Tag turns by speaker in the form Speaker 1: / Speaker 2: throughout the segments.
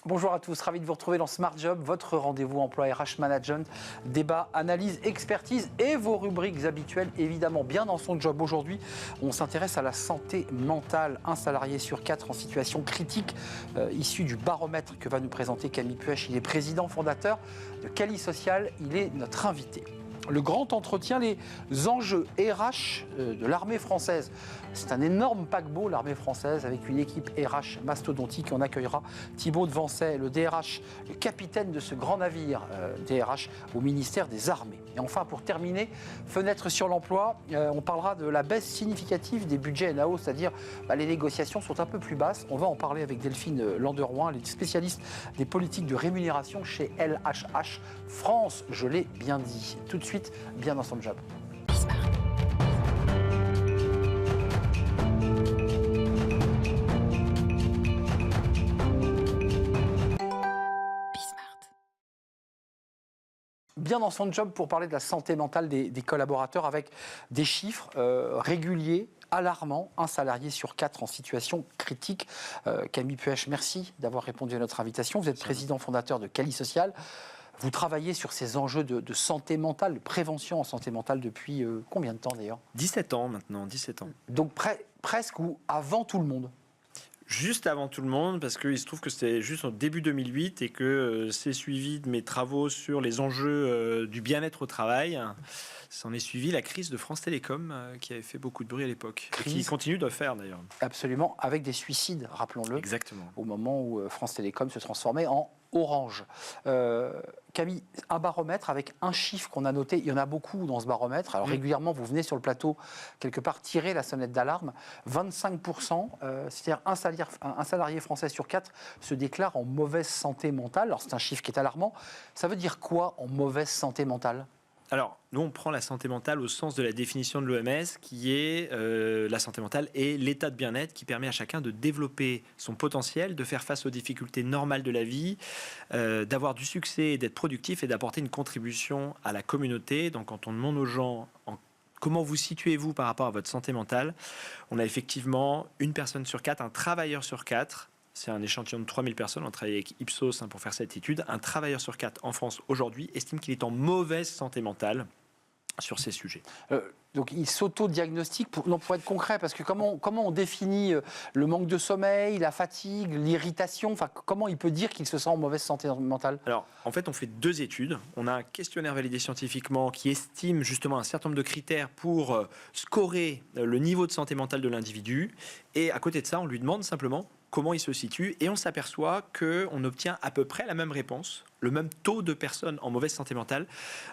Speaker 1: Bonjour à tous, ravi de vous retrouver dans Smart Job, votre rendez-vous emploi RH Management, débat, analyse, expertise et vos rubriques habituelles, évidemment bien dans son job. Aujourd'hui, on s'intéresse à la santé mentale. Un salarié sur 4 en situation critique, issu du baromètre que va nous présenter Camille Puech. Il est président fondateur de Cali Social, il est notre invité. Le grand entretien, les enjeux RH de l'armée française. C'est un énorme paquebot, l'armée française, avec une équipe RH mastodontique. On accueillera Thibault de Vancey, le DRH, le capitaine de ce grand navire DRH au ministère des Armées. Et enfin, pour terminer, fenêtre sur l'emploi, on parlera de la baisse significative des budgets NAO, c'est-à-dire les négociations sont un peu plus basses. On va en parler avec Delphine Landerouin, les spécialistes des politiques de rémunération chez LHH France, je l'ai bien dit. Tout de suite, bien dans son job. Bien dans son job pour parler de la santé mentale des collaborateurs avec des chiffres réguliers, alarmants. Un salarié sur 4 en situation critique. Camille Puech, merci d'avoir répondu à notre invitation. Vous êtes président fondateur de Cali Social. Vous travaillez sur ces enjeux de santé mentale, de prévention en santé mentale depuis combien de temps d'ailleurs ?
Speaker 2: 17 ans maintenant, 17 ans.
Speaker 1: Donc presque ou avant tout le monde ?
Speaker 2: Juste avant tout le monde, parce qu'il se trouve que c'était juste au début 2008 et que c'est suivi de mes travaux sur les enjeux du bien-être au travail. S'en est suivi la crise de France Télécom qui avait fait beaucoup de bruit à l'époque et qui continue de faire d'ailleurs.
Speaker 1: Absolument, avec des suicides, rappelons-le.
Speaker 2: Exactement.
Speaker 1: Au moment où France Télécom se transformait en Orange. Camille, un baromètre avec un chiffre qu'on a noté, il y en a beaucoup dans ce baromètre. Alors régulièrement, vous venez sur le plateau, quelque part, tirer la sonnette d'alarme. 25%, c'est-à-dire un salarié français sur 4 se déclare en mauvaise santé mentale. Alors c'est un chiffre qui est alarmant. Ça veut dire quoi en mauvaise santé mentale ?
Speaker 2: Alors, nous, on prend la santé mentale au sens de la définition de l'OMS, qui est la santé mentale et l'état de bien-être qui permet à chacun de développer son potentiel, de faire face aux difficultés normales de la vie, d'avoir du succès et d'être productif et d'apporter une contribution à la communauté. Donc, quand on demande aux gens comment vous situez-vous par rapport à votre santé mentale, on a effectivement une personne sur 4, un travailleur sur 4. C'est un échantillon de 3000 personnes. On travaille avec Ipsos pour faire cette étude. Un travailleur sur 4 en France aujourd'hui estime qu'il est en mauvaise santé mentale sur ces sujets.
Speaker 1: Donc il s'auto-diagnostique pour être concret, parce que comment on définit le manque de sommeil, la fatigue, l'irritation, enfin comment il peut dire qu'il se sent en mauvaise santé mentale ?
Speaker 2: Alors en fait on fait 2 études. On a un questionnaire validé scientifiquement qui estime justement un certain nombre de critères pour scorer le niveau de santé mentale de l'individu, et à côté de ça on lui demande simplement comment il se situe, et on s'aperçoit qu'on obtient à peu près la même réponse, le même taux de personnes en mauvaise santé mentale,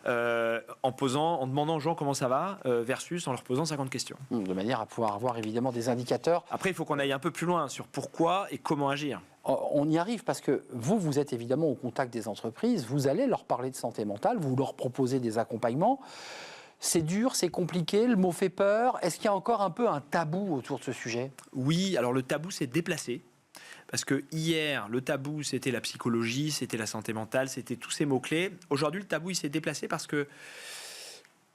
Speaker 2: en demandant aux gens comment ça va, versus en leur posant 50 questions.
Speaker 1: De manière à pouvoir avoir évidemment des indicateurs.
Speaker 2: Après, il faut qu'on aille un peu plus loin sur pourquoi et comment agir.
Speaker 1: On y arrive parce que vous êtes évidemment au contact des entreprises, vous allez leur parler de santé mentale, vous leur proposez des accompagnements. C'est dur, c'est compliqué, le mot fait peur. Est-ce qu'il y a encore un peu un tabou autour de ce sujet ?
Speaker 2: Oui, alors le tabou s'est déplacé. Parce que hier, le tabou, c'était la psychologie, c'était la santé mentale, c'était tous ces mots-clés. Aujourd'hui, le tabou, il s'est déplacé parce que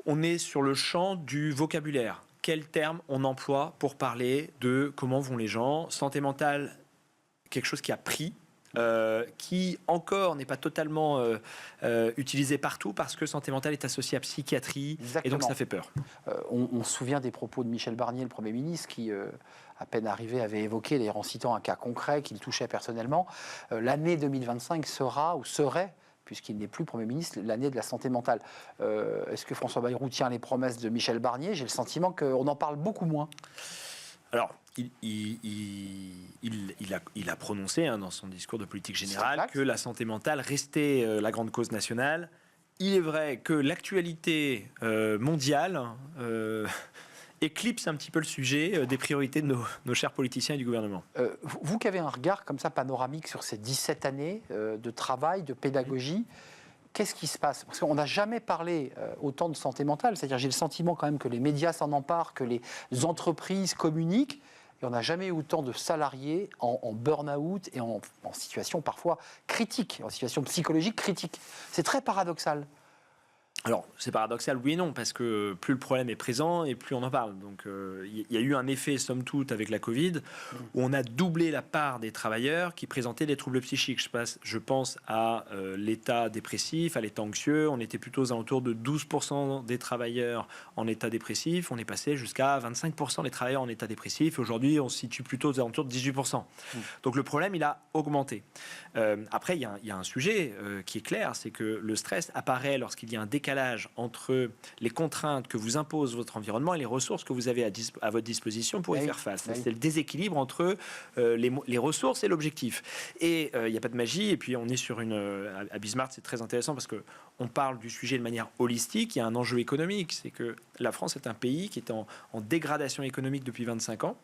Speaker 2: on est sur le champ du vocabulaire. Quels termes on emploie pour parler de comment vont les gens ? Santé mentale, quelque chose qui a pris, qui encore n'est pas totalement utilisé partout, parce que santé mentale est associée à psychiatrie. Exactement. Et donc ça fait peur.
Speaker 1: On se souvient des propos de Michel Barnier, le Premier ministre, qui, à peine arrivé, avait évoqué, d'ailleurs en citant un cas concret qu'il touchait personnellement, l'année 2025 serait, puisqu'il n'est plus Premier ministre, l'année de la santé mentale. Est-ce que François Bayrou tient les promesses de Michel Barnier ? J'ai le sentiment qu'on en parle beaucoup moins.
Speaker 2: Alors, il a prononcé dans son discours de politique générale que la santé mentale restait la grande cause nationale. Il est vrai que l'actualité mondiale éclipse un petit peu le sujet des priorités de nos chers politiciens et du gouvernement.
Speaker 1: Vous qui avez un regard comme ça panoramique sur ces 17 années de travail, de pédagogie, qu'est-ce qui se passe ? Parce qu'on n'a jamais parlé autant de santé mentale. C'est-à-dire, j'ai le sentiment quand même que les médias s'en emparent, que les entreprises communiquent. Et on n'a jamais eu autant de salariés en burn-out et en situation parfois critique, en situation psychologique critique. C'est très paradoxal.
Speaker 2: Alors, c'est paradoxal, oui et non, parce que plus le problème est présent et plus on en parle. Donc, il y a eu un effet, somme toute, avec la Covid, où on a doublé la part des travailleurs qui présentaient des troubles psychiques. Je pense à l'état dépressif, à l'état anxieux. On était plutôt aux alentours de 12% des travailleurs en état dépressif. On est passé jusqu'à 25% des travailleurs en état dépressif. Aujourd'hui, on se situe plutôt aux alentours de 18%. Donc, le problème, il a augmenté. Après, il y a un sujet qui est clair, c'est que le stress apparaît lorsqu'il y a un décalage entre les contraintes que vous impose votre environnement et les ressources que vous avez à votre disposition pour y faire face. C'est le déséquilibre entre les ressources et l'objectif. Et il n'y a pas de magie. Et puis on est sur à Bismarck, c'est très intéressant parce que on parle du sujet de manière holistique. Il y a un enjeu économique, c'est que la France est un pays qui est en dégradation économique depuis 25 ans.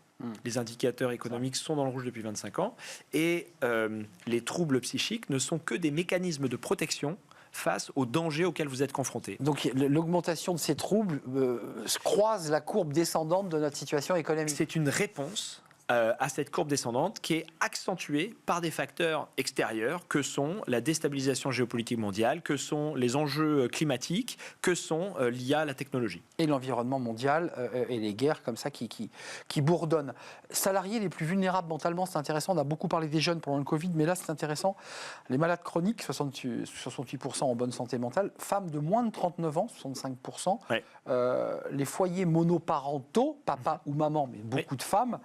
Speaker 2: Les indicateurs économiques sont dans le rouge depuis 25 ans. Et les troubles psychiques ne sont que des mécanismes de protection face aux dangers auxquels vous êtes confrontés.
Speaker 1: Donc l'augmentation de ces troubles croise la courbe descendante de notre situation économique.
Speaker 2: C'est une réponse à cette courbe descendante qui est accentuée par des facteurs extérieurs que sont la déstabilisation géopolitique mondiale, que sont les enjeux climatiques, que sont liés à la technologie.
Speaker 1: Et l'environnement mondial et les guerres comme ça qui bourdonnent. Salariés les plus vulnérables mentalement, c'est intéressant. On a beaucoup parlé des jeunes pendant le Covid, mais là c'est intéressant. Les malades chroniques, 68% en bonne santé mentale. Femmes de moins de 39 ans, 65%. Ouais. Les foyers monoparentaux, papa ou maman, mais beaucoup de femmes.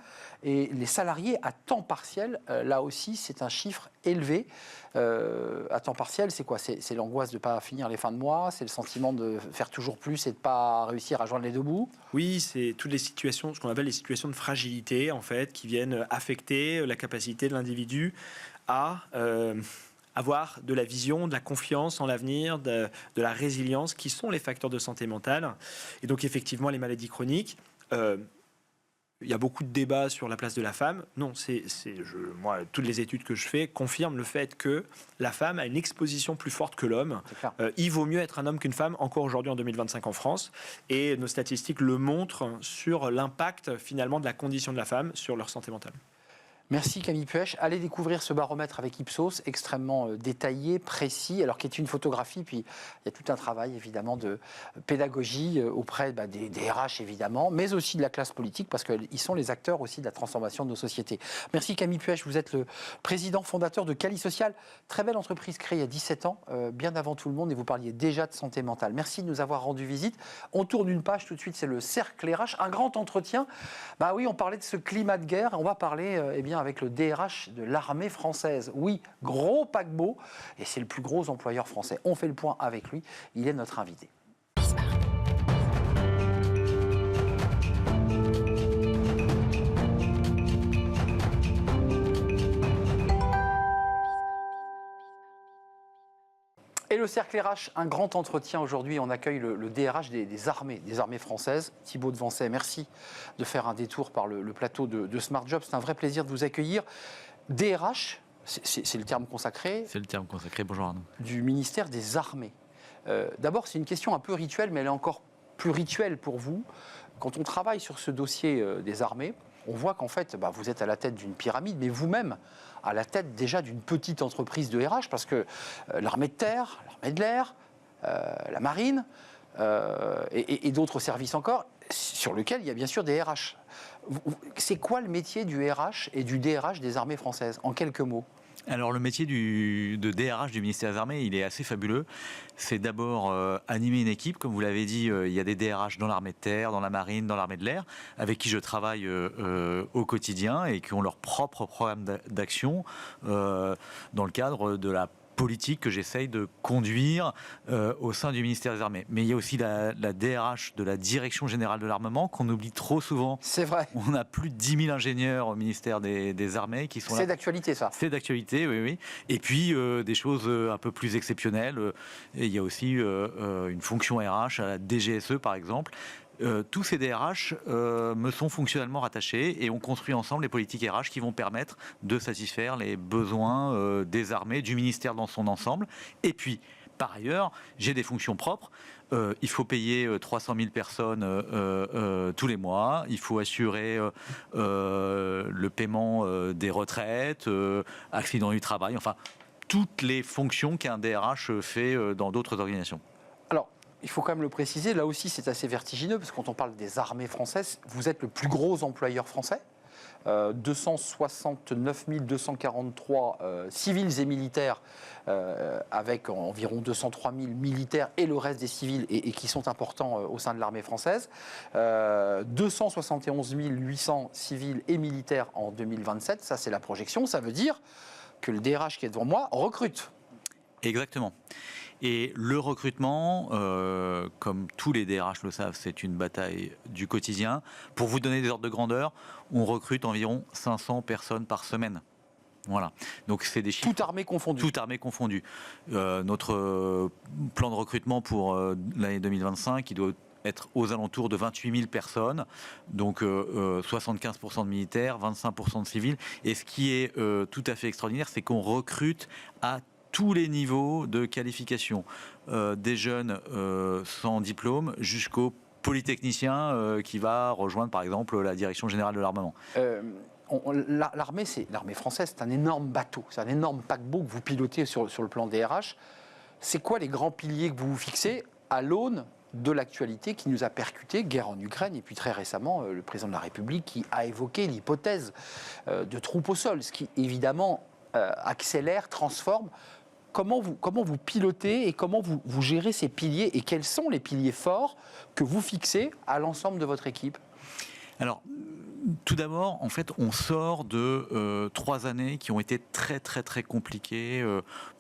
Speaker 1: Et les salariés à temps partiel, là aussi, c'est un chiffre élevé. À temps partiel, c'est quoi ? C'est l'angoisse de ne pas finir les fins de mois, c'est le sentiment de faire toujours plus et de ne pas réussir à joindre les deux bouts ?
Speaker 2: Oui, c'est toutes les situations, ce qu'on appelle les situations de fragilité, en fait, qui viennent affecter la capacité de l'individu à avoir de la vision, de la confiance en l'avenir, de la résilience, qui sont les facteurs de santé mentale. Et donc, effectivement, les maladies chroniques... il y a beaucoup de débats sur la place de la femme. Non, moi, toutes les études que je fais confirment le fait que la femme a une exposition plus forte que l'homme. Il vaut mieux être un homme qu'une femme, encore aujourd'hui en 2025 en France. Et nos statistiques le montrent sur l'impact finalement de la condition de la femme sur leur santé mentale.
Speaker 1: Merci Camille Puech. Allez découvrir ce baromètre avec Ipsos, extrêmement détaillé, précis, alors qui est une photographie, puis il y a tout un travail évidemment de pédagogie auprès des RH évidemment, mais aussi de la classe politique, parce qu'ils sont les acteurs aussi de la transformation de nos sociétés. Merci Camille Puech, vous êtes le président fondateur de Cali Social, très belle entreprise créée il y a 17 ans, bien avant tout le monde, et vous parliez déjà de santé mentale. Merci de nous avoir rendu visite. On tourne une page tout de suite, c'est le Cercle RH, un grand entretien. Bah oui, on parlait de ce climat de guerre, on va parler avec le DRH de l'armée française. Oui, gros paquebot, et c'est le plus gros employeur français. On fait le point avec lui, il est notre invité. Et le Cercle RH, un grand entretien aujourd'hui. On accueille le DRH des armées françaises. Thibaut de Vancey, merci de faire un détour par le plateau de Smart Job. C'est un vrai plaisir de vous accueillir. DRH, c'est le terme consacré.
Speaker 3: C'est le terme consacré, bonjour Arnaud.
Speaker 1: Du ministère des Armées. D'abord, c'est une question un peu rituelle, mais elle est encore plus rituelle pour vous. Quand on travaille sur ce dossier des armées, on voit qu'en fait, vous êtes à la tête d'une pyramide, mais vous-même à la tête déjà d'une petite entreprise de RH, parce que l'armée de terre, l'armée de l'air, la marine et d'autres services encore, sur lesquels il y a bien sûr des RH. C'est quoi le métier du RH et du DRH des armées françaises, en quelques mots ?
Speaker 3: Alors le métier de DRH du ministère des Armées, il est assez fabuleux. C'est d'abord animer une équipe, comme vous l'avez dit, il y a des DRH dans l'armée de terre, dans la marine, dans l'armée de l'air, avec qui je travaille au quotidien et qui ont leur propre programme d'action dans le cadre de la politique que j'essaye de conduire au sein du ministère des Armées. Mais il y a aussi la DRH de la Direction Générale de l'Armement qu'on oublie trop souvent.
Speaker 1: C'est vrai.
Speaker 3: On a plus de 10 000 ingénieurs au ministère des Armées qui sont là.
Speaker 1: C'est d'actualité ça.
Speaker 3: C'est d'actualité, oui. Et puis des choses un peu plus exceptionnelles. Et il y a aussi une fonction RH à la DGSE par exemple. Tous ces DRH me sont fonctionnellement rattachés et on construit ensemble les politiques RH qui vont permettre de satisfaire les besoins des armées, du ministère dans son ensemble. Et puis, par ailleurs, j'ai des fonctions propres. Il faut payer 300 000 personnes tous les mois. Il faut assurer le paiement des retraites, accidents du travail, enfin, toutes les fonctions qu'un DRH fait dans d'autres organisations.
Speaker 1: Alors, il faut quand même le préciser, là aussi c'est assez vertigineux, parce que quand on parle des armées françaises, vous êtes le plus gros employeur français. 269 243 civils et militaires, avec environ 203 000 militaires et le reste des civils et qui sont importants au sein de l'armée française. 271 800 civils et militaires en 2027, ça c'est la projection, ça veut dire que le DRH qui est devant moi recrute.
Speaker 3: Exactement. Et le recrutement, comme tous les DRH le savent, c'est une bataille du quotidien. Pour vous donner des ordres de grandeur, on recrute environ 500 personnes par semaine. Voilà. Donc c'est des chiffres.
Speaker 1: Toute armée confondue.
Speaker 3: Toute armée confondue. Notre plan de recrutement pour l'année 2025, il doit être aux alentours de 28 000 personnes, donc 75% de militaires, 25% de civils. Et ce qui est tout à fait extraordinaire, c'est qu'on recrute à tous les niveaux de qualification, des jeunes sans diplôme jusqu'au polytechnicien qui va rejoindre par exemple la direction générale de l'armement.
Speaker 1: L'armée française, c'est un énorme bateau, c'est un énorme paquebot que vous pilotez sur le plan DRH. C'est quoi les grands piliers que vous vous fixez à l'aune de l'actualité qui nous a percuté, guerre en Ukraine, et puis très récemment, le président de la République qui a évoqué l'hypothèse de troupes au sol, ce qui évidemment accélère, transforme. Comment vous pilotez et comment vous gérez ces piliers et quels sont les piliers forts que vous fixez à l'ensemble de votre équipe ?
Speaker 3: Alors, tout d'abord, en fait, on sort de 3 années qui ont été très très très compliquées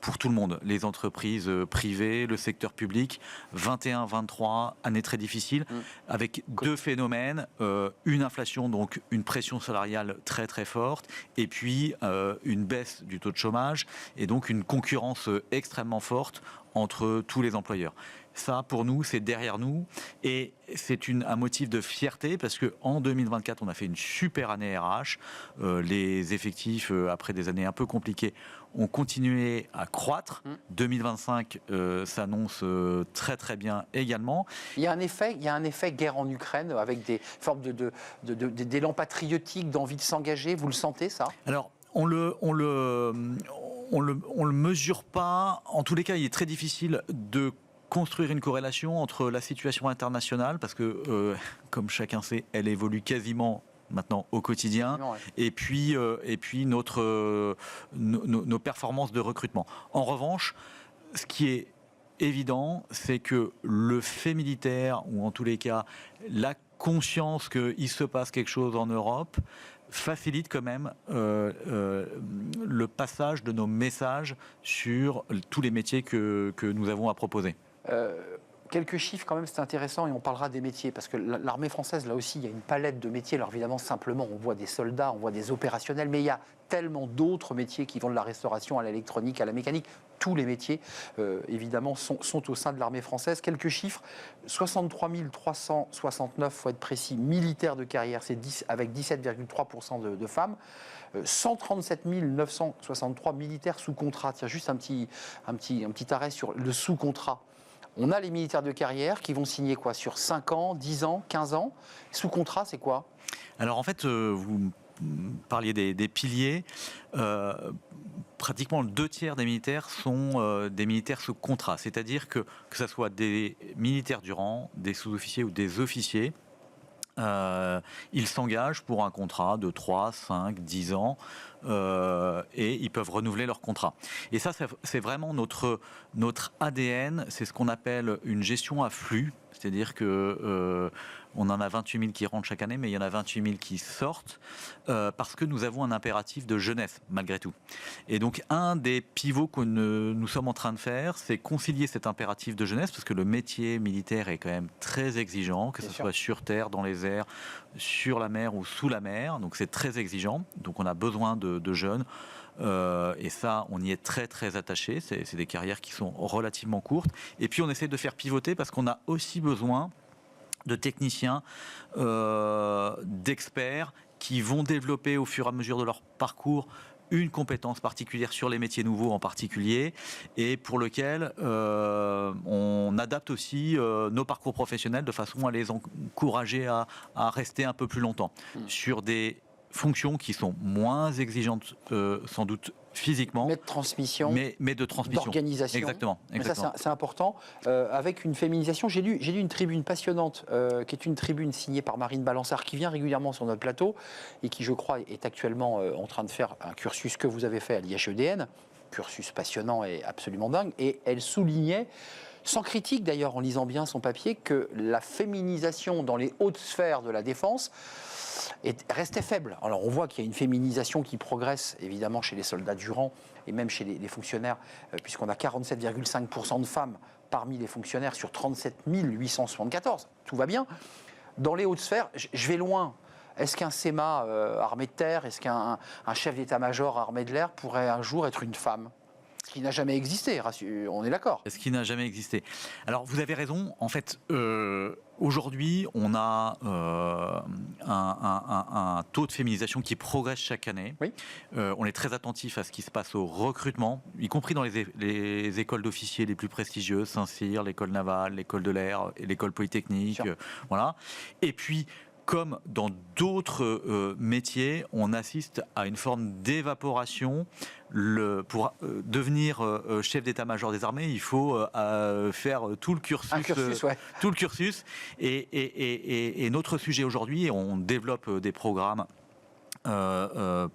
Speaker 3: pour tout le monde. Les entreprises privées, le secteur public, 21-23, années très difficiles, avec deux phénomènes, une inflation, donc une pression salariale très très forte, et puis une baisse du taux de chômage, et donc une concurrence extrêmement forte entre tous les employeurs. Ça, pour nous, c'est derrière nous et c'est un motif de fierté parce qu'en 2024, on a fait une super année RH. Les effectifs, après des années un peu compliquées, ont continué à croître. 2025 s'annonce très très bien également.
Speaker 1: Il y a un effet guerre en Ukraine avec des formes d'élan patriotique, d'envie de s'engager. Vous le sentez, ça ?
Speaker 3: Alors, on le mesure pas. En tous les cas, il est très difficile de construire une corrélation entre la situation internationale, parce que, comme chacun sait, elle évolue quasiment maintenant au quotidien, ouais. et puis nos performances de recrutement. En revanche, ce qui est évident, c'est que le fait militaire, ou en tous les cas, la conscience qu'il se passe quelque chose en Europe, facilite quand même le passage de nos messages sur tous les métiers que nous avons à proposer.
Speaker 1: Quelques chiffres quand même, c'est intéressant, et on parlera des métiers, parce que l'armée française, là aussi, il y a une palette de métiers. Alors évidemment, simplement, on voit des soldats, on voit des opérationnels, mais il y a tellement d'autres métiers qui vont de la restauration à l'électronique, à la mécanique. Tous les métiers, évidemment, sont au sein de l'armée française. Quelques chiffres, 63 369, il faut être précis, militaires de carrière, c'est 10, avec 17,3% de femmes. 137 963 militaires sous contrat. Tiens, juste un petit arrêt sur le sous-contrat. On a les militaires de carrière qui vont signer quoi ? Sur 5 ans, 10 ans, 15 ans. Sous contrat, c'est quoi ?
Speaker 3: Alors en fait, vous parliez des piliers. Pratiquement le 2/3 des militaires sont des militaires sous contrat. C'est-à-dire que ce soit des militaires du rang, des sous-officiers ou des officiers, ils s'engagent pour un contrat de 3, 5, 10 ans et ils peuvent renouveler leur contrat. Et ça, c'est vraiment notre ADN, c'est ce qu'on appelle une gestion à flux, c'est-à-dire que on en a 28 000 qui rentrent chaque année, mais il y en a 28 000 qui sortent parce que nous avons un impératif de jeunesse, malgré tout. Et donc, un des pivots que nous sommes en train de faire, c'est concilier cet impératif de jeunesse, parce que le métier militaire est quand même très exigeant, que ce soit sur terre, dans les airs, sur la mer ou sous la mer. Donc, c'est très exigeant. Donc, on a besoin de jeunes. Et ça, on y est très très attaché. C'est des carrières qui sont relativement courtes. Et puis, on essaie de faire pivoter parce qu'on a aussi besoin de techniciens, d'experts qui vont développer au fur et à mesure de leur parcours une compétence particulière sur les métiers nouveaux en particulier, et pour lequel on adapte aussi nos parcours professionnels de façon à les encourager à rester un peu plus longtemps sur des fonctions qui sont moins exigeantes sans doute physiquement,
Speaker 1: mais de transmission,
Speaker 3: mais de transmission,
Speaker 1: d'organisation.
Speaker 3: Exactement.
Speaker 1: Mais ça, c'est important. Avec une féminisation, j'ai lu une tribune passionnante, qui est une tribune signée par Marine Balançard, qui vient régulièrement sur notre plateau et qui, je crois, est actuellement en train de faire un cursus que vous avez fait à l'IHEDN, cursus passionnant et absolument dingue. Et elle soulignait, sans critique d'ailleurs, en lisant bien son papier, que la féminisation dans les hautes sphères de la défense restait faible. Alors on voit qu'il y a une féminisation qui progresse évidemment chez les soldats du rang et même chez les fonctionnaires, puisqu'on a 47,5% de femmes parmi les fonctionnaires sur 37 874. Tout va bien. Dans les hautes sphères, je vais loin. Est-ce qu'un SEMA armée de terre, est-ce qu'un chef d'état-major armée de l'air pourrait un jour être une femme ? Ce qui n'a jamais existé, on est d'accord.
Speaker 3: Ce qui n'a jamais existé. Alors vous avez raison, en fait, aujourd'hui on a un taux de féminisation qui progresse chaque année.
Speaker 1: Oui.
Speaker 3: On est très attentif à ce qui se passe au recrutement, y compris dans les écoles d'officiers les plus prestigieuses, Saint-Cyr, l'école navale, l'école de l'air et l'école polytechnique. Voilà. Et puis, comme dans d'autres métiers, on assiste à une forme d'évaporation. Pour devenir chef d'état-major des armées, il faut faire tout le cursus. Tout le cursus. Et notre sujet aujourd'hui, on développe des programmes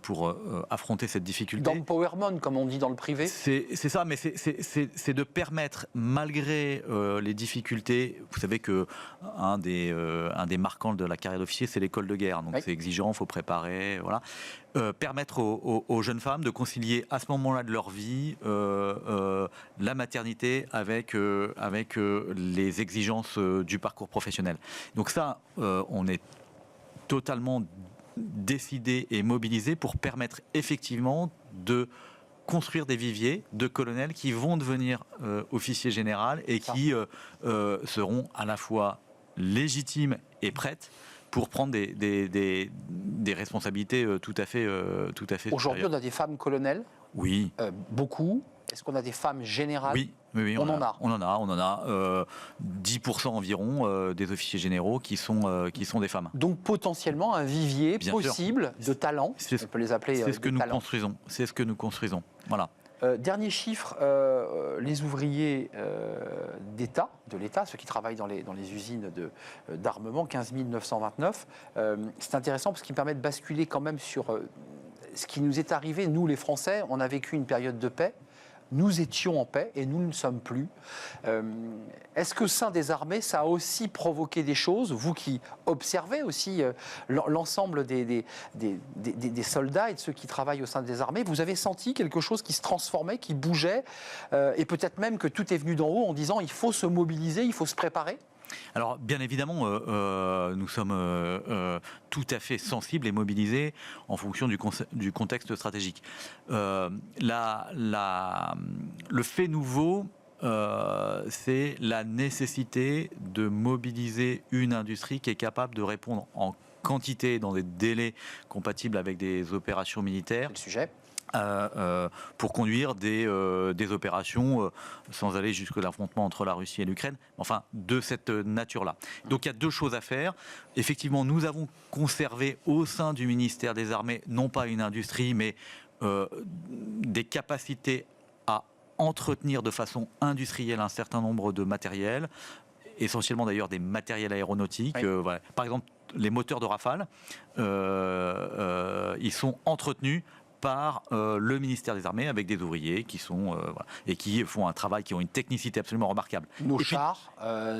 Speaker 3: pour affronter cette difficulté.
Speaker 1: D'empowerment, comme on dit dans le privé.
Speaker 3: C'est ça, mais c'est de permettre, malgré les difficultés, vous savez que un des marquants de la carrière d'officier, c'est l'école de guerre, donc c'est exigeant, il faut préparer, voilà. Permettre aux jeunes femmes de concilier à ce moment-là de leur vie la maternité avec les exigences du parcours professionnel. Donc ça, on est totalement décidé et mobilisé pour permettre effectivement de construire des viviers de colonels qui vont devenir officiers généraux et qui seront à la fois légitimes et prêtes pour prendre des responsabilités tout à fait
Speaker 1: Aujourd'hui, on a des femmes colonels.
Speaker 3: Oui.
Speaker 1: Beaucoup. Est-ce qu'on a des femmes générales?
Speaker 3: Oui, on en a 10% environ des officiers généraux qui sont des femmes.
Speaker 1: Donc potentiellement un vivier possible de talents. On peut les appeler
Speaker 3: c'est ce que nous construisons. C'est ce que nous construisons. Voilà.
Speaker 1: Dernier chiffre, les ouvriers d'État, de l'État, ceux qui travaillent dans les usines d'armement, 15 929. C'est intéressant parce qu'il permet de basculer quand même sur ce qui nous est arrivé. Nous, les Français, on a vécu une période de paix. Nous étions en paix et nous ne sommes plus. Est-ce que au sein des armées, ça a aussi provoqué des choses, vous qui observez aussi l'ensemble des soldats et de ceux qui travaillent au sein des armées, vous avez senti quelque chose qui se transformait, qui bougeait, et peut-être même que tout est venu d'en haut en disant il faut se mobiliser, il faut se préparer?
Speaker 3: Alors, bien évidemment, nous sommes tout à fait sensibles et mobilisés en fonction du contexte stratégique. Le fait nouveau, c'est la nécessité de mobiliser une industrie qui est capable de répondre en quantité dans des délais compatibles avec des opérations militaires.
Speaker 1: C'est le sujet.
Speaker 3: Pour conduire des opérations sans aller jusqu'à l'affrontement entre la Russie et l'Ukraine, enfin de cette nature-là. Donc il y a deux choses à faire. Effectivement, nous avons conservé au sein du ministère des Armées, non pas une industrie, mais des capacités à entretenir de façon industrielle un certain nombre de matériels, essentiellement d'ailleurs des matériels aéronautiques.
Speaker 1: Oui.
Speaker 3: Voilà. Par exemple, les moteurs de Rafale, ils sont entretenus par le ministère des Armées avec des ouvriers qui sont et qui font un travail, qui ont une technicité absolument remarquable.
Speaker 1: Nos chars,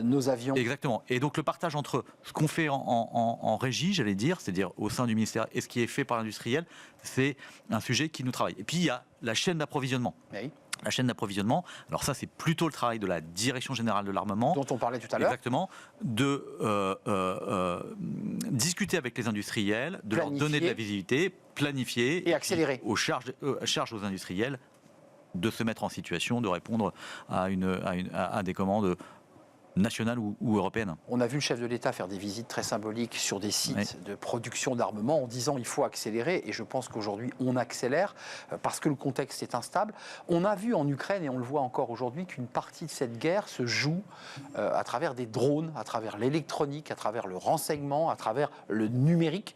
Speaker 1: nos avions.
Speaker 3: Exactement. Et donc le partage entre ce qu'on fait en régie, j'allais dire, c'est-à-dire au sein du ministère, et ce qui est fait par l'industriel, c'est un sujet qui nous travaille. Et puis il y a la chaîne d'approvisionnement.
Speaker 1: Oui.
Speaker 3: La chaîne d'approvisionnement, alors ça c'est plutôt le travail de la Direction Générale de l'Armement.
Speaker 1: Dont on parlait tout à l'heure.
Speaker 3: Exactement. De discuter avec les industriels, de leur donner de la visibilité, planifier.
Speaker 1: Et accélérer.
Speaker 3: Charge aux industriels de se mettre en situation de répondre à des commandes nationales ou européennes.
Speaker 1: On a vu le chef de l'État faire des visites très symboliques sur des sites de production d'armement en disant il faut accélérer, et je pense qu'aujourd'hui on accélère parce que le contexte est instable. On a vu en Ukraine, et on le voit encore aujourd'hui, qu'une partie de cette guerre se joue à travers des drones, à travers l'électronique, à travers le renseignement, à travers le numérique.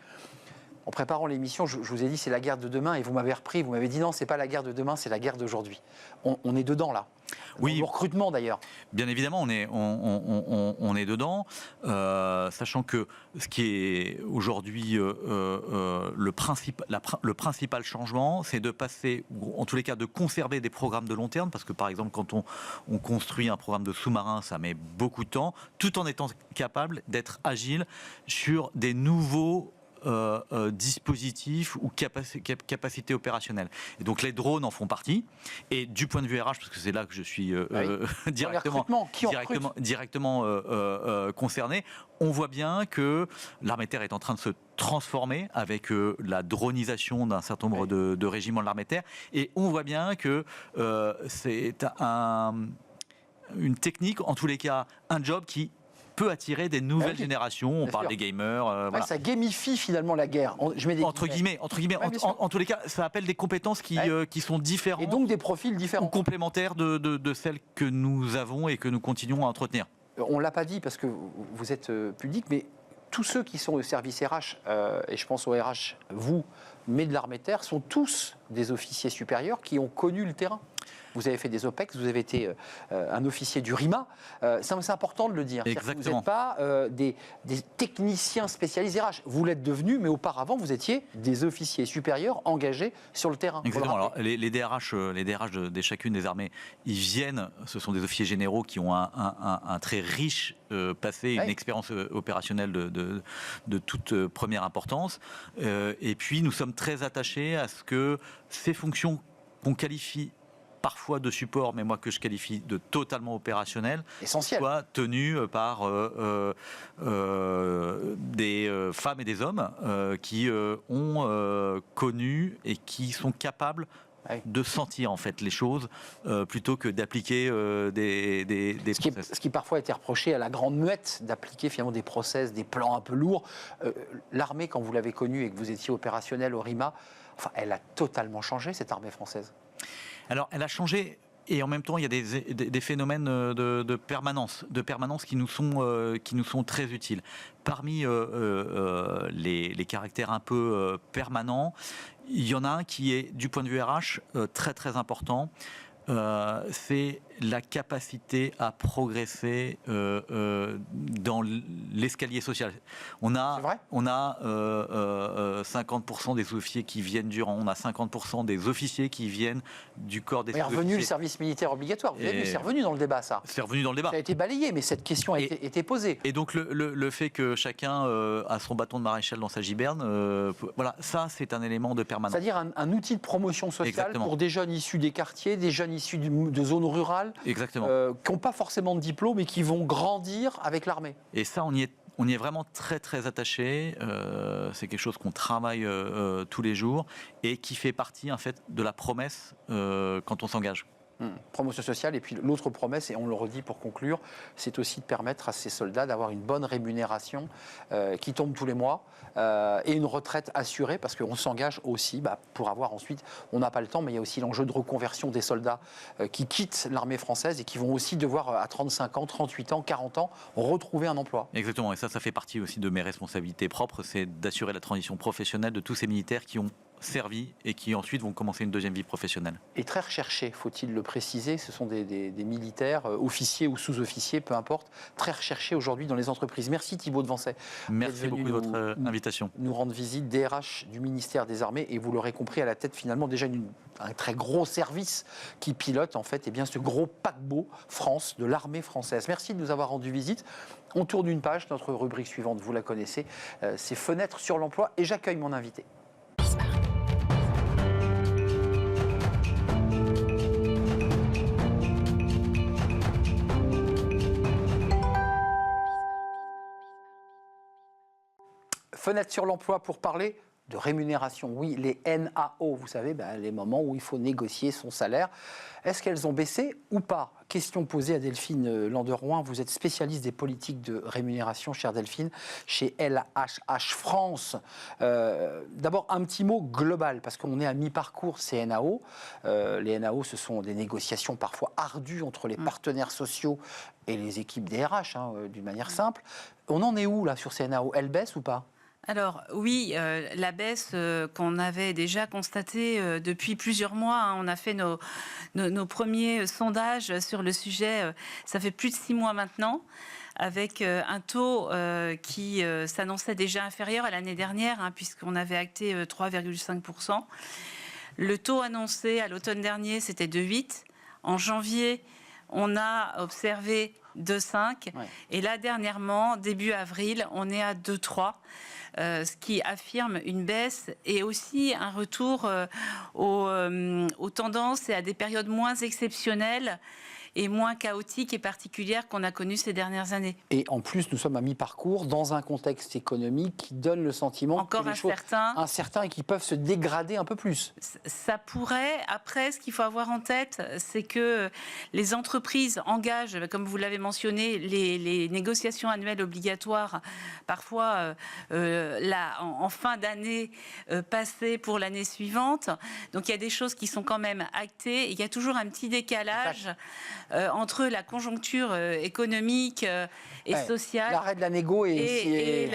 Speaker 1: En préparant l'émission, je vous ai dit c'est la guerre de demain et vous m'avez repris, vous m'avez dit non, c'est pas la guerre de demain, c'est la guerre d'aujourd'hui. On est dedans là.
Speaker 3: Oui.
Speaker 1: Le recrutement d'ailleurs.
Speaker 3: Bien évidemment, on est dedans, sachant que ce qui est aujourd'hui le principal changement, c'est de passer, ou en tous les cas de conserver des programmes de long terme, parce que par exemple quand on construit un programme de sous-marin, ça met beaucoup de temps, tout en étant capable d'être agile sur des nouveaux dispositifs ou capacités opérationnelles. Et donc les drones en font partie. Et du point de vue RH, parce que c'est là que je suis directement concerné, on voit bien que l'armée de terre est en train de se transformer avec la dronisation d'un certain nombre de régiments de l'armée de terre. Et on voit bien que c'est une technique, en tous les cas, un job qui peut attirer des nouvelles générations. On parle des gamers. Voilà.
Speaker 1: Ça gamifie finalement la guerre. Je mets
Speaker 3: entre guillemets. En tous les cas, ça appelle des compétences qui sont différentes.
Speaker 1: Et donc des profils différents.
Speaker 3: Ou complémentaires de celles que nous avons et que nous continuons à entretenir.
Speaker 1: On ne l'a pas dit parce que vous êtes public, mais tous ceux qui sont au service RH, et je pense au RH, vous, mais de l'armée de terre, sont tous des officiers supérieurs qui ont connu le terrain. Vous avez fait des OPEX, vous avez été un officier du RIMA. C'est important de le dire.
Speaker 3: Exactement.
Speaker 1: Vous n'êtes pas des techniciens spécialisés RH. Vous l'êtes devenu, mais auparavant, vous étiez des officiers supérieurs engagés sur le terrain.
Speaker 3: Exactement. Alors, les DRH de chacune des armées, ils viennent, ce sont des officiers généraux qui ont un très riche passé, une expérience opérationnelle de toute première importance. Et puis, nous sommes très attachés à ce que ces fonctions qu'on qualifie parfois de support, mais moi que je qualifie de totalement opérationnel, soit tenu par des femmes et des hommes qui ont connu et qui sont capables de sentir en fait les choses plutôt que d'appliquer des process.
Speaker 1: Ce qui parfois a été reproché à la grande muette d'appliquer finalement des process, des plans un peu lourds. L'armée, quand vous l'avez connue et que vous étiez opérationnel au RIMA, enfin, elle a totalement changé, cette armée française.
Speaker 3: Alors, elle a changé, et en même temps, il y a des phénomènes de permanence qui nous sont très utiles. Parmi les caractères un peu permanents, il y en a un qui est, du point de vue RH, très très important. C'est la capacité à progresser dans l'escalier social. On a 50% des officiers qui viennent du rang, on a 50% des officiers qui viennent du corps des sous-officiers.
Speaker 1: C'est revenu le service militaire obligatoire, vous avez vu, c'est revenu dans le débat ça.
Speaker 3: C'est revenu dans le débat.
Speaker 1: Ça a été balayé, mais cette question a été posée.
Speaker 3: Et donc le fait que chacun a son bâton de maréchal dans sa giberne, voilà, ça c'est un élément de permanence.
Speaker 1: C'est-à-dire un outil de promotion sociale pour des jeunes issus des quartiers, des jeunes issus de zones rurales.
Speaker 3: Exactement.
Speaker 1: Qui n'ont pas forcément de diplôme et qui vont grandir avec l'armée.
Speaker 3: Et ça, on y est vraiment très très attaché. C'est quelque chose qu'on travaille tous les jours et qui fait partie en fait de la promesse quand on s'engage.
Speaker 1: Promotion sociale, et puis l'autre promesse, et on le redit pour conclure, c'est aussi de permettre à ces soldats d'avoir une bonne rémunération qui tombe tous les mois et une retraite assurée, parce qu'on s'engage aussi pour avoir ensuite, on n'a pas le temps, mais il y a aussi l'enjeu de reconversion des soldats qui quittent l'armée française et qui vont aussi devoir à 35 ans, 38 ans, 40 ans retrouver un emploi.
Speaker 3: Exactement, et ça fait partie aussi de mes responsabilités propres, c'est d'assurer la transition professionnelle de tous ces militaires qui ont servi et qui ensuite vont commencer une deuxième vie professionnelle. Et
Speaker 1: très recherchés, faut-il le préciser, ce sont des militaires, officiers ou sous-officiers, peu importe, très recherchés aujourd'hui dans les entreprises. Merci Thibault de Vancey.
Speaker 3: Merci beaucoup de votre invitation.
Speaker 1: Nous rendre visite, DRH du ministère des Armées, et vous l'aurez compris, à la tête finalement déjà un très gros service qui pilote en fait ce gros paquebot France de l'armée française. Merci de nous avoir rendu visite. On tourne une page, notre rubrique suivante, vous la connaissez, c'est Fenêtres sur l'emploi, et j'accueille mon invité. Fenêtre sur l'emploi pour parler de rémunération. Oui, les NAO, vous savez, les moments où il faut négocier son salaire. Est-ce qu'elles ont baissé ou pas? Question posée à Delphine Landerouin. Vous êtes spécialiste des politiques de rémunération, chère Delphine, chez LHH France. D'abord, un petit mot global, parce qu'on est à mi-parcours ces NAO. Les NAO, ce sont des négociations parfois ardues entre les partenaires sociaux et les équipes des RH, d'une manière simple. On en est où, là, sur ces NAO? Elles baissent ou pas?
Speaker 4: Alors oui, la baisse qu'on avait déjà constatée depuis plusieurs mois, hein, on a fait nos premiers sondages sur le sujet, ça fait plus de 6 mois maintenant, avec un taux qui s'annonçait déjà inférieur à l'année dernière, hein, puisqu'on avait acté 3,5%. Le taux annoncé à l'automne dernier, c'était 2,8%. En janvier, on a observé 2,5. Ouais. Et là, dernièrement, début avril, on est à 2,3. Ce qui affirme une baisse et aussi un retour aux tendances et à des périodes moins exceptionnelles et moins chaotiques et particulières qu'on a connues ces dernières années.
Speaker 1: Et en plus, nous sommes à mi-parcours dans un contexte économique qui donne le sentiment
Speaker 4: encore
Speaker 1: que les choses incertains et qui peuvent se dégrader un peu plus.
Speaker 4: Ça pourrait. Après, ce qu'il faut avoir en tête, c'est que les entreprises engagent, comme vous l'avez mentionné, les négociations annuelles obligatoires, parfois en fin d'année passée pour l'année suivante. Donc il y a des choses qui sont quand même actées. Et il y a toujours un petit décalage entre la conjoncture économique et sociale.
Speaker 1: L'arrêt de la négo
Speaker 4: et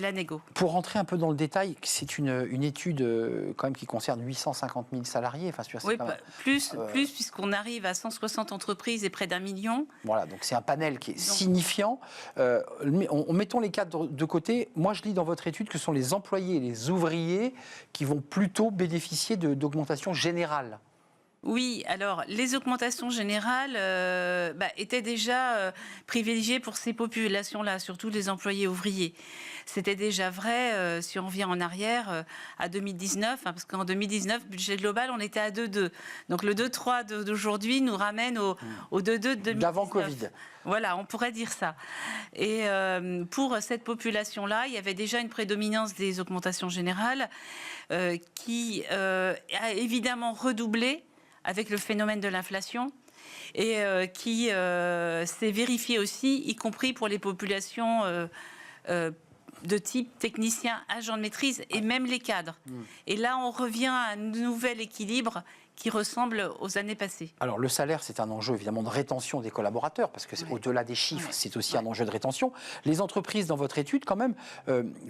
Speaker 4: la négo.
Speaker 1: Pour rentrer un peu dans le détail, c'est une étude quand même qui concerne 850 000 salariés. Enfin,
Speaker 4: oui, plus puisqu'on arrive à 160 entreprises et près d'1 million.
Speaker 1: Voilà, donc c'est un panel qui est signifiant. Mettons les cadres de côté. Moi, je lis dans votre étude que ce sont les employés et les ouvriers qui vont plutôt bénéficier d'augmentations générales.
Speaker 4: Oui, alors les augmentations générales étaient déjà privilégiées pour ces populations-là, surtout les employés ouvriers. C'était déjà vrai, si on revient en arrière, à 2019, hein, parce qu'en 2019, budget global, on était à 2,2. Donc le 2,3 d'aujourd'hui nous ramène au 2,2 de 2019.
Speaker 1: D'avant Covid.
Speaker 4: Voilà, on pourrait dire ça. Et pour cette population-là, il y avait déjà une prédominance des augmentations générales qui a évidemment redoublé avec le phénomène de l'inflation et qui s'est vérifié aussi, y compris pour les populations de type technicien, agent de maîtrise et même les cadres. Et là, on revient à un nouvel équilibre qui ressemble aux années passées.
Speaker 1: Alors le salaire, c'est un enjeu évidemment de rétention des collaborateurs, parce que au-delà des chiffres, c'est aussi un enjeu de rétention. Les entreprises, dans votre étude, quand même,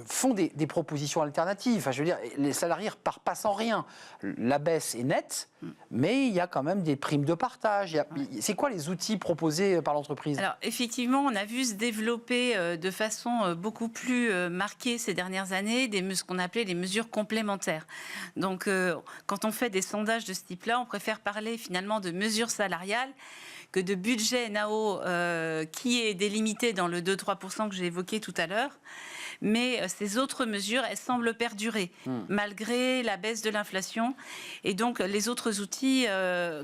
Speaker 1: font des propositions alternatives. Enfin, je veux dire, les salariés ne repartent pas sans rien. La baisse est nette, mais il y a quand même des primes de partage. C'est quoi les outils proposés par l'entreprise ?
Speaker 4: Alors effectivement, on a vu se développer de façon beaucoup plus marquée ces dernières années ce qu'on appelait les mesures complémentaires. Donc quand on fait des sondages de ce type, là, on préfère parler finalement de mesures salariales que de budget NAO qui est délimité dans le 2-3% que j'ai évoqué tout à l'heure. Mais ces autres mesures, elles semblent perdurer malgré la baisse de l'inflation. Et donc les autres outils,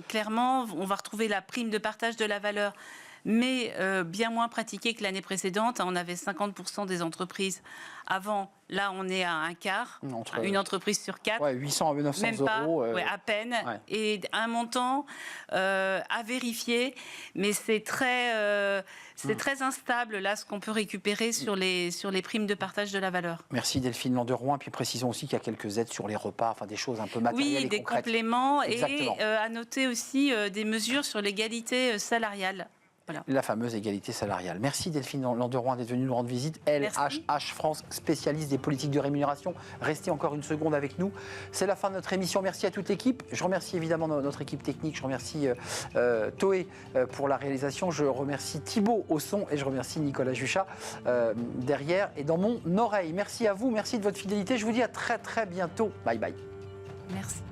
Speaker 4: clairement, on va retrouver la prime de partage de la valeur, mais bien moins pratiquée que l'année précédente. On avait 50% des entreprises avant. Là, on est à un quart, une entreprise sur 4.
Speaker 1: 800 à 900
Speaker 4: même pas,
Speaker 1: euros.
Speaker 4: à peine. Ouais. Et un montant à vérifier. Mais c'est très instable, là, ce qu'on peut récupérer sur les primes de partage de la valeur.
Speaker 1: Merci Delphine Landerouin. Puis précisons aussi qu'il y a quelques aides sur les repas, enfin des choses un peu matérielles et concrètes.
Speaker 4: Oui, des compléments.
Speaker 1: Exactement.
Speaker 4: Et à noter aussi des mesures sur l'égalité salariale.
Speaker 1: Voilà. La fameuse égalité salariale. Merci Delphine Landerouin d'être venue nous rendre visite. LHH France, spécialiste des politiques de rémunération. Restez encore une seconde avec nous. C'est la fin de notre émission. Merci à toute l'équipe. Je remercie évidemment notre équipe technique. Je remercie Toé pour la réalisation. Je remercie Thibaut au son et je remercie Nicolas Juchat derrière et dans mon oreille. Merci à vous. Merci de votre fidélité. Je vous dis à très très bientôt. Bye bye.
Speaker 4: Merci.